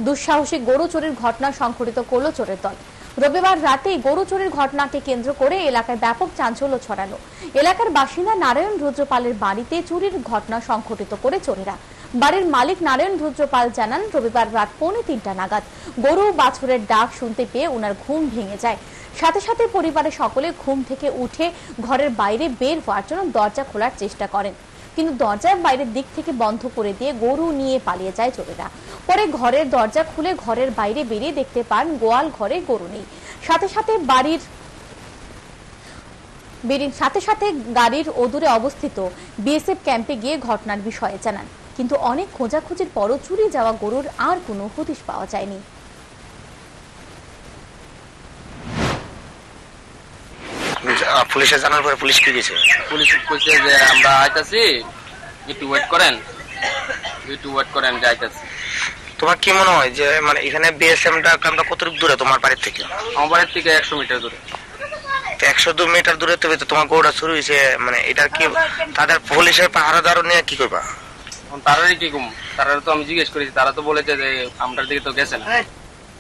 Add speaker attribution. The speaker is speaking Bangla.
Speaker 1: দুঃসাহসিক গরু চুরির ঘটনা সংঘটিত করল চোরের দল। রবিবার রাতে গরু চুরির ঘটনাকে কেন্দ্র করে এলাকায় ব্যাপক চাঞ্চল্য ছড়ালো। এলাকার বাসিন্দা নারায়ণ রুদ্রপালের বাড়িতে চুরির ঘটনা সংঘটিত করে চোরেরা। বাড়ির মালিক নারায়ণ রুদ্রপাল জানান, রবিবার রাত 2:45 নাগাদ গরু বাছুরের ডাক শুনতে পেয়ে ওনার ঘুম ভেঙে যায়। সাথে সাথে পরিবারের সকলে ঘুম থেকে উঠে ঘরের বাইরে বের হওয়ার জন্য দরজা খোলার চেষ্টা করেন, কিন্তু দরজার বাইরের দিক থেকে বন্ধ করে দিয়ে গরু নিয়ে পালিয়ে যায় চোরেরা। পরে ঘরের দরজা খুলে ঘরের বাইরে বেরিয়ে দেখতে পান গোয়াল ঘরে গরু নেই। সাথে সাথে গাড়ির অদূরে অবস্থিত বিএসএফ ক্যাম্পে গিয়ে ঘটনার বিষয়ে জানান, কিন্তু অনেক খোঁজাখুঁজির পরও চুরি যাওয়া গরুর আর কোনো হদিশ পাওয়া যায়নি।
Speaker 2: পুলিশে জানার পরে পুলিশ কি গেছে?
Speaker 3: পুলিশ কইছে যে আমরা আইতাছি, একটু ওয়েট করেন যাইতাছি।
Speaker 2: তোমার কি মনে হয় যে মানে এখানে বিএসএমটা ক্যাম্পটা কতটুকু দূরে তোমার বাড়ি থেকে?
Speaker 3: আমার বাড়ির থেকে 100 মিটার দূরে।
Speaker 2: 102 মিটার দূরে তো তোমার গরুটা শুরু হয়েছে, মানে এটা কি তাদের পুলিশের পাহারাদার নিয়ে কি করবা?
Speaker 3: তারারই কি কম, তারা তো আমি জিজ্ঞেস করেছি, তারা তো বলেছে যে আমরা দিকে তো গেছে না।